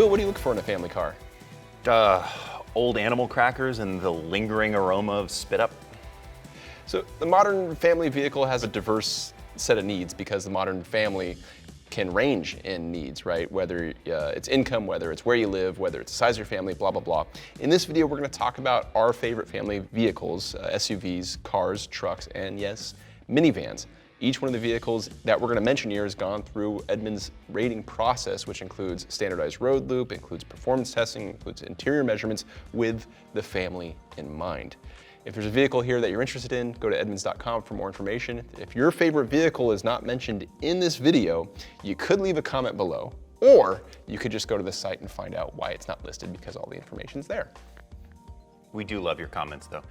Will, what do you look for in a family car? Old animal crackers and the lingering aroma of spit up. So the modern family vehicle has a diverse set of needs because the modern family can range in needs, right? Whether it's income, whether it's where you live, whether it's the size of your family, blah, blah, blah. In this video, we're gonna talk about our favorite family vehicles, SUVs, cars, trucks, and yes, minivans. Each one of the vehicles that we're gonna mention here has gone through Edmunds' rating process, which includes standardized road loop, includes performance testing, includes interior measurements with the family in mind. If there's a vehicle here that you're interested in, go to edmunds.com for more information. If your favorite vehicle is not mentioned in this video, you could leave a comment below, or you could just go to the site and find out why it's not listed because all the information's there. We do love your comments though.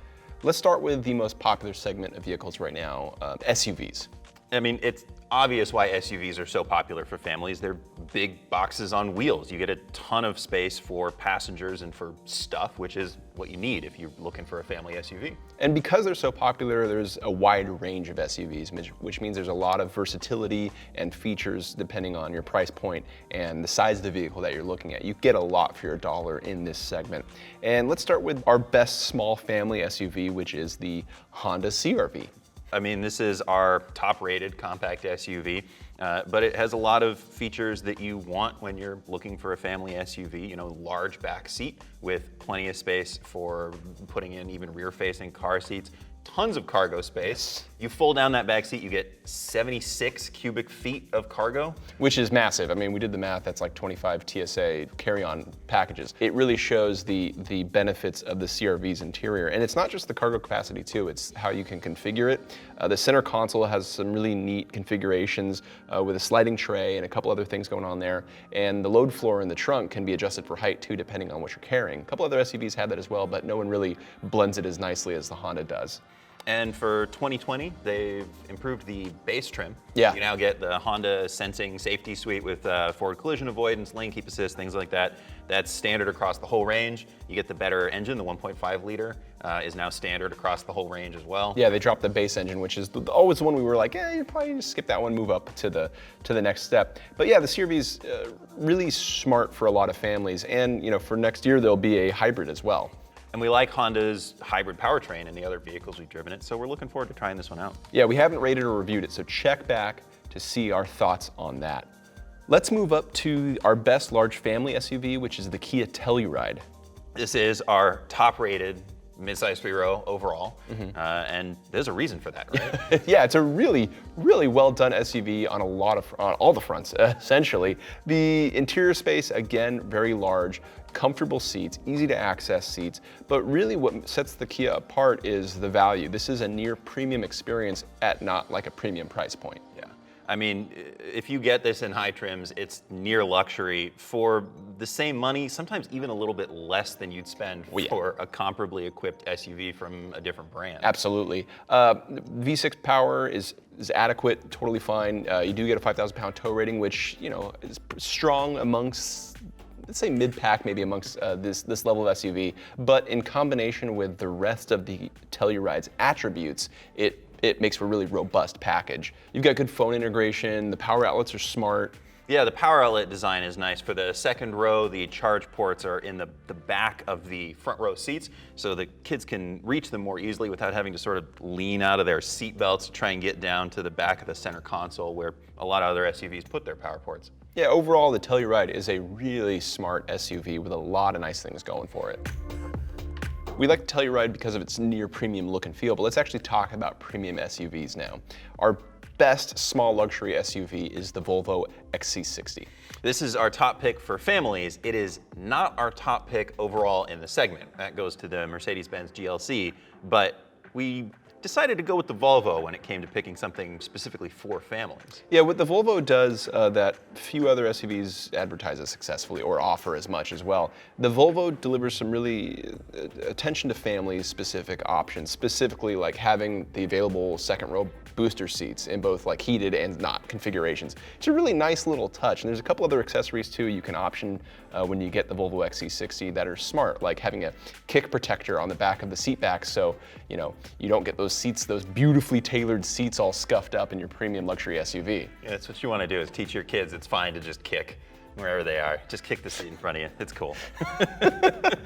Let's start with the most popular segment of vehicles right now, SUVs. I mean, it's obvious why SUVs are so popular for families. They're big boxes on wheels. You get a ton of space for passengers and for stuff, which is what you need if you're looking for a family SUV. And because they're so popular, there's a wide range of SUVs, which means there's a lot of versatility and features depending on your price point and the size of the vehicle that you're looking at. You get a lot for your dollar in this segment. And let's start with our best small family SUV, which is the Honda CR-V. I mean, this is our top-rated compact SUV, but it has a lot of features that you want when you're looking for a family SUV. You know, large back seat with plenty of space for putting in even rear-facing car seats. Tons of cargo space. You fold down that back seat, you get 76 cubic feet of cargo. Which is massive. I mean, we did the math, that's like 25 TSA carry-on packages. It really shows the benefits of the CR-V's interior. And it's not just the cargo capacity too, it's how you can configure it. The center console has some really neat configurations with a sliding tray and a couple other things going on there. And the load floor in the trunk can be adjusted for height too, depending on what you're carrying. A couple other SUVs had that as well, but no one really blends it as nicely as the Honda does. And for 2020, they've improved the base trim. Yeah. You now get the Honda Sensing Safety Suite with forward collision avoidance, lane keep assist, things like that. That's standard across the whole range. You get the better engine, the 1.5 liter is now standard across the whole range as well. Yeah, they dropped the base engine, which is always the one we were like, you probably just skip that one, move up to the next step. But yeah, the CR-V's really smart for a lot of families, and you know, for next year there'll be a hybrid as well. And we like Honda's hybrid powertrain in the other vehicles we've driven it, so we're looking forward to trying this one out. Yeah, we haven't rated or reviewed it, so check back to see our thoughts on that. Let's move up to our best large family SUV, which is the Kia Telluride. This is our top-rated midsize 3-row overall, and there's a reason for that, right? Yeah, it's a really, really well done SUV on on all the fronts, essentially. The interior space, again, very large, comfortable seats, easy to access seats, but really what sets the Kia apart is the value. This is a near premium experience at not like a premium price point. Yeah. I mean, if you get this in high trims, it's near luxury for the same money, sometimes even a little bit less than you'd spend for a comparably equipped SUV from a different brand. Absolutely. V6 power is adequate, totally fine. You do get a 5,000 pound tow rating, which, you know, is strong amongst, let's say mid-pack maybe amongst this level of SUV, but in combination with the rest of the Telluride's attributes, it makes for a really robust package. You've got good phone integration, the power outlets are smart. Yeah, the power outlet design is nice. For the second row, the charge ports are in the back of the front row seats, so the kids can reach them more easily without having to sort of lean out of their seat belts to try and get down to the back of the center console where a lot of other SUVs put their power ports. Yeah, overall, the Telluride is a really smart SUV with a lot of nice things going for it. We like the Telluride because of its near premium look and feel, but let's actually talk about premium SUVs now. Our best small luxury SUV is the Volvo XC60. This is our top pick for families. It is not our top pick overall in the segment. That goes to the Mercedes-Benz GLC, but we decided to go with the Volvo when it came to picking something specifically for families. Yeah, what the Volvo does that few other SUVs advertise as successfully or offer as much as well. The Volvo delivers some really attention to families specific options, specifically like having the available second row booster seats in both like heated and not configurations. It's a really nice little touch, and there's a couple other accessories too you can option when you get the Volvo XC60 that are smart, like having a kick protector on the back of the seat back, so you know you don't get those seats, those beautifully tailored seats all scuffed up in your premium luxury SUV. Yeah, that's what you want to do, is teach your kids it's fine to just kick. Wherever they are, just kick the seat in front of you. It's cool.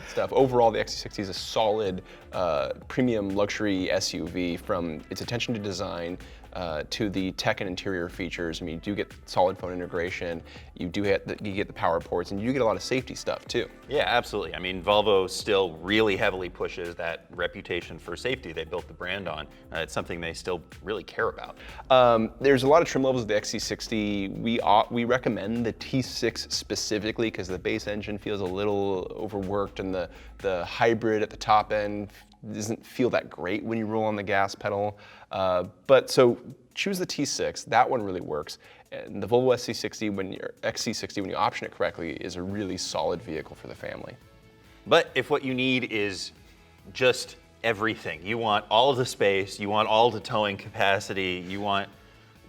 Stuff. Overall, the XC60 is a solid premium luxury SUV from its attention to design to the tech and interior features. I mean, you do get solid phone integration, you get the power ports, and you do get a lot of safety stuff too. Yeah, absolutely. I mean, Volvo still really heavily pushes that reputation for safety they built the brand on. It's something they still really care about. There's a lot of trim levels of the XC60. We recommend the T6 specifically because the base engine feels a little overworked, and the hybrid at the top end doesn't feel that great when you roll on the gas pedal. But so choose the T6. That one really works. And the Volvo XC60, when you option it correctly, is a really solid vehicle for the family. But if what you need is just everything, you want all of the space, you want all the towing capacity, you want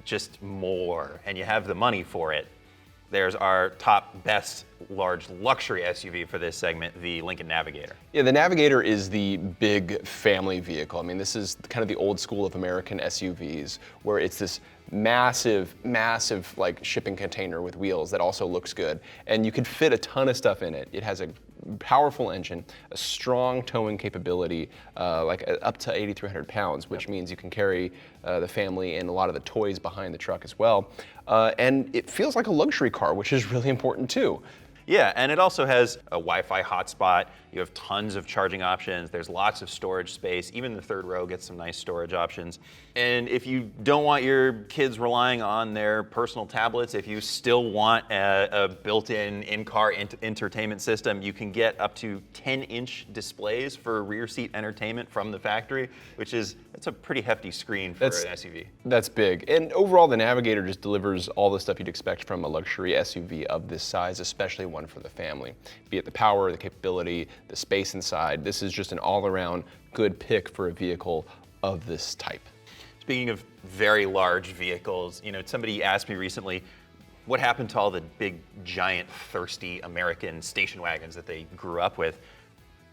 just more, and you have the money for it, there's our top best large luxury SUV for this segment, the Lincoln Navigator. Yeah, the Navigator is the big family vehicle. I mean, this is kind of the old school of American SUVs, where it's this massive like shipping container with wheels that also looks good. And you can fit a ton of stuff in it. It has a powerful engine, a strong towing capability, up to 8,300 pounds, which means you can carry the family and a lot of the toys behind the truck as well. And it feels like a luxury car, which is really important too. Yeah, and it also has a Wi-Fi hotspot. You have tons of charging options. There's lots of storage space. Even the third row gets some nice storage options. And if you don't want your kids relying on their personal tablets, if you still want a built-in car entertainment system, you can get up to 10-inch displays for rear seat entertainment from the factory, it's a pretty hefty screen for an SUV. That's big. And overall, the Navigator just delivers all the stuff you'd expect from a luxury SUV of this size, especially one for the family. Be it the power, the capability, the space inside. This is just an all-around good pick for a vehicle of this type. Speaking of very large vehicles, somebody asked me recently, what happened to all the big, giant, thirsty American station wagons that they grew up with?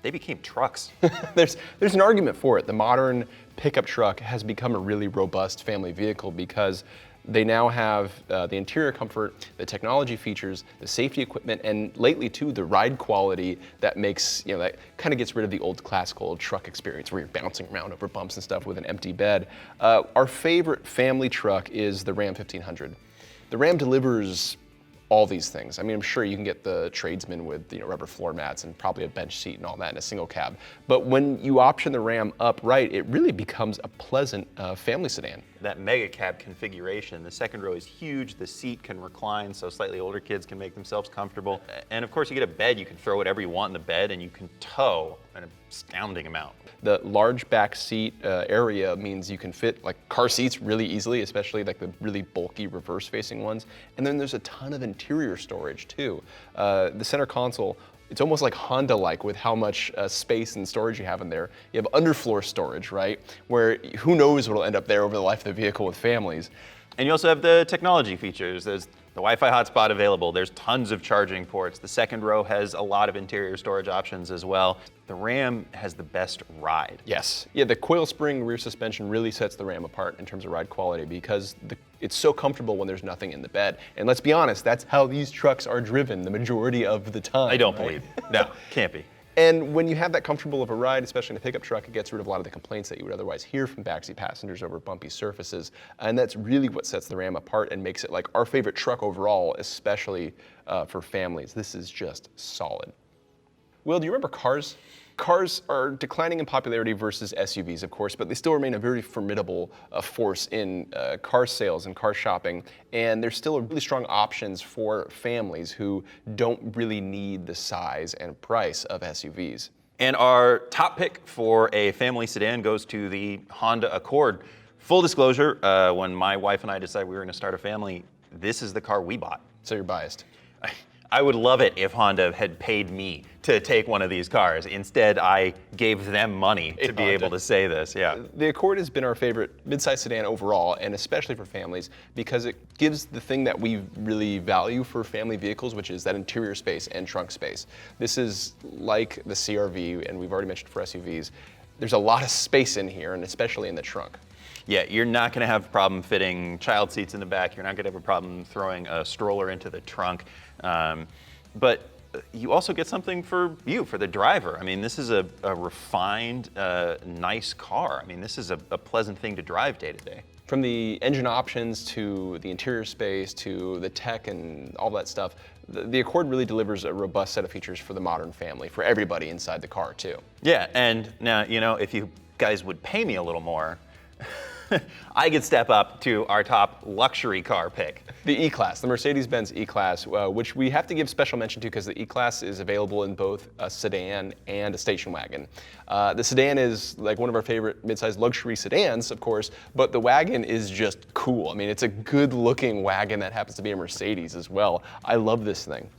They became trucks. There's an argument for it. The modern pickup truck has become a really robust family vehicle because they now have the interior comfort, the technology features, the safety equipment, and lately too, the ride quality that makes, that kind of gets rid of the old classical truck experience where you're bouncing around over bumps and stuff with an empty bed. Our favorite family truck is the Ram 1500. The Ram delivers all these things. I mean, I'm sure you can get the tradesman with rubber floor mats and probably a bench seat and all that in a single cab. But when you option the Ram upright, it really becomes a pleasant family sedan. That mega cab configuration, the second row is huge, the seat can recline so slightly older kids can make themselves comfortable. And of course you get a bed, you can throw whatever you want in the bed and you can tow an astounding amount. The large back seat area means you can fit like car seats really easily, especially like the really bulky reverse facing ones. And then there's a ton of interior storage too. The center console, it's almost like Honda-like with how much space and storage you have in there. You have underfloor storage, right? Where who knows what'll end up there over the life of the vehicle with families. And you also have the technology features. There's the Wi-Fi hotspot available. There's tons of charging ports. The second row has a lot of interior storage options as well. The Ram has the best ride. Yes. Yeah, the coil spring rear suspension really sets the Ram apart in terms of ride quality because it's so comfortable when there's nothing in the bed. And let's be honest, that's how these trucks are driven the majority of the time. I don't believe it. No, can't be. And when you have that comfortable of a ride, especially in a pickup truck, it gets rid of a lot of the complaints that you would otherwise hear from backseat passengers over bumpy surfaces. And that's really what sets the Ram apart and makes it like our favorite truck overall, especially for families. This is just solid. Will, do you remember cars? Cars are declining in popularity versus SUVs, of course, but they still remain a very formidable force in car sales and car shopping. And there's still really strong options for families who don't really need the size and price of SUVs. And our top pick for a family sedan goes to the Honda Accord. Full disclosure, when my wife and I decided we were going to start a family, this is the car we bought. So you're biased. I would love it if Honda had paid me to take one of these cars. Instead, I gave them money to be able to say this, yeah. The Accord has been our favorite midsize sedan overall, and especially for families, because it gives the thing that we really value for family vehicles, which is that interior space and trunk space. This is like the CR-V, and we've already mentioned for SUVs. There's a lot of space in here, and especially in the trunk. Yeah, you're not going to have a problem fitting child seats in the back. You're not going to have a problem throwing a stroller into the trunk. But you also get something for you, for the driver. I mean, this is a refined, nice car. I mean, this is a pleasant thing to drive day to day. From the engine options to the interior space to the tech and all that stuff, the Accord really delivers a robust set of features for the modern family, for everybody inside the car too. Yeah, and now, you know, if you guys would pay me a little more, I could step up to our top luxury car pick. The E-Class, the Mercedes-Benz E-Class, which we have to give special mention to because the E-Class is available in both a sedan and a station wagon. The sedan is like one of our favorite midsize luxury sedans, of course, but the wagon is just cool. I mean, it's a good-looking wagon that happens to be a Mercedes as well. I love this thing.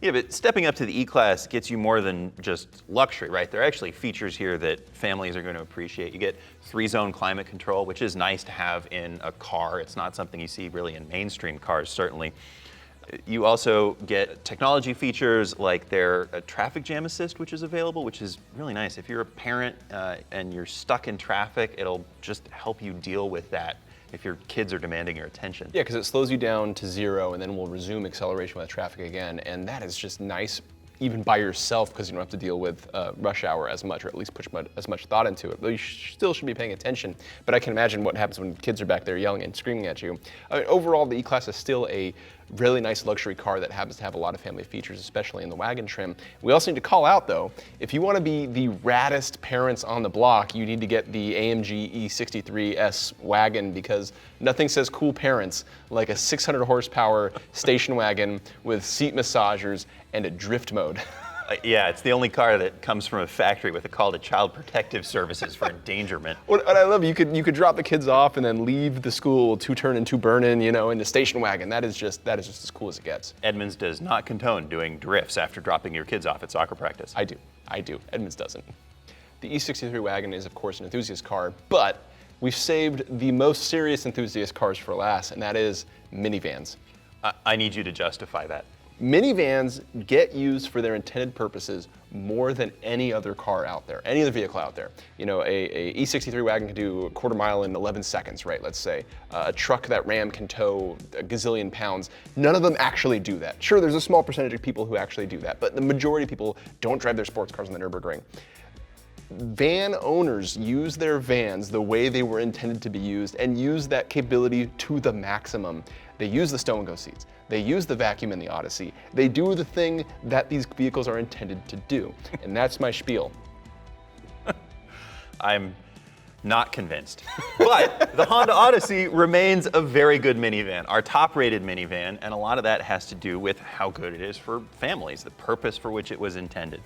Yeah, but stepping up to the E-Class gets you more than just luxury, right? There are actually features here that families are going to appreciate. You get 3-zone climate control, which is nice to have in a car. It's not something you see really in mainstream cars, certainly. You also get technology features like their traffic jam assist, which is available, which is really nice. If you're a parent and you're stuck in traffic, it'll just help you deal with that if your kids are demanding your attention. Yeah, because it slows you down to 0 and then will resume acceleration with traffic again. And that is just nice, even by yourself, because you don't have to deal with rush hour as much, or at least put as much thought into it. Though you still should be paying attention. But I can imagine what happens when kids are back there yelling and screaming at you. I mean, overall, the E-Class is still a really nice luxury car that happens to have a lot of family features, especially in the wagon trim. We also need to call out, though, if you want to be the raddest parents on the block, you need to get the AMG E63S wagon, because nothing says cool parents like a 600 horsepower station wagon with seat massagers and a drift mode. Yeah, it's the only car that comes from a factory with a call to Child Protective Services for endangerment. What I love, you could drop the kids off and then leave the school 2 turn and 2 burning, you know, in the station wagon. That is just as cool as it gets. Edmunds does not condone doing drifts after dropping your kids off at soccer practice. I do. Edmunds doesn't. The E63 wagon is, of course, an enthusiast car, but we've saved the most serious enthusiast cars for last, and that is minivans. I need you to justify that. Minivans get used for their intended purposes more than any other car out there, any other vehicle out there. You know, a E63 wagon can do a quarter mile in 11 seconds, right, let's say. A truck that Ram can tow a gazillion pounds. None of them actually do that. Sure, there's a small percentage of people who actually do that, but the majority of people don't drive their sports cars on the Nürburgring. Van owners use their vans the way they were intended to be used and use that capability to the maximum. They use the stow and go seats. They use the vacuum in the Odyssey. They do the thing that these vehicles are intended to do. And that's my spiel. I'm not convinced. But the Honda Odyssey remains a very good minivan, our top-rated minivan, and a lot of that has to do with how good it is for families, the purpose for which it was intended.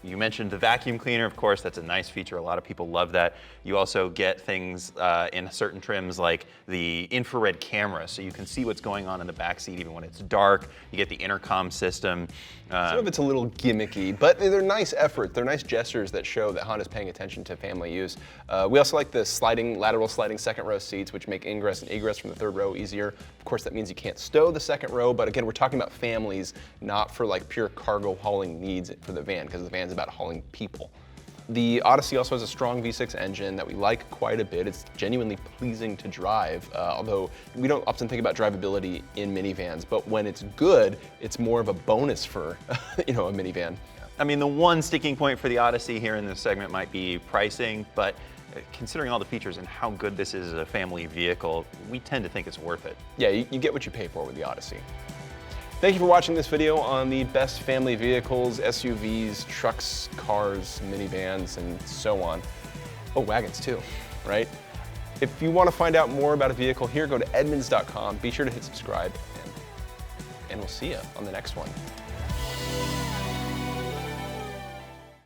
You mentioned the vacuum cleaner, of course, that's a nice feature. A lot of people love that. You also get things in certain trims like the infrared camera, so you can see what's going on in the back seat even when it's dark. You get the intercom system. Some of it's a little gimmicky, but they're nice efforts. They're nice gestures that show that Honda's paying attention to family use. We also like the lateral sliding second row seats, which make ingress and egress from the third row easier. Of course, that means you can't stow the second row, but again, we're talking about families, not for like pure cargo hauling needs for the van, because the van's about hauling people. The Odyssey also has a strong V6 engine that we like quite a bit. It's genuinely pleasing to drive, although we don't often think about drivability in minivans, but when it's good, it's more of a bonus for you know, a minivan. I mean, the one sticking point for the Odyssey here in this segment might be pricing, but considering all the features and how good this is as a family vehicle, we tend to think it's worth it. Yeah, you get what you pay for with the Odyssey. Thank you for watching this video on the best family vehicles, SUVs, trucks, cars, minivans, and so on. Oh, wagons too, right? If you want to find out more about a vehicle here, go to edmunds.com. Be sure to hit subscribe, and we'll see you on the next one.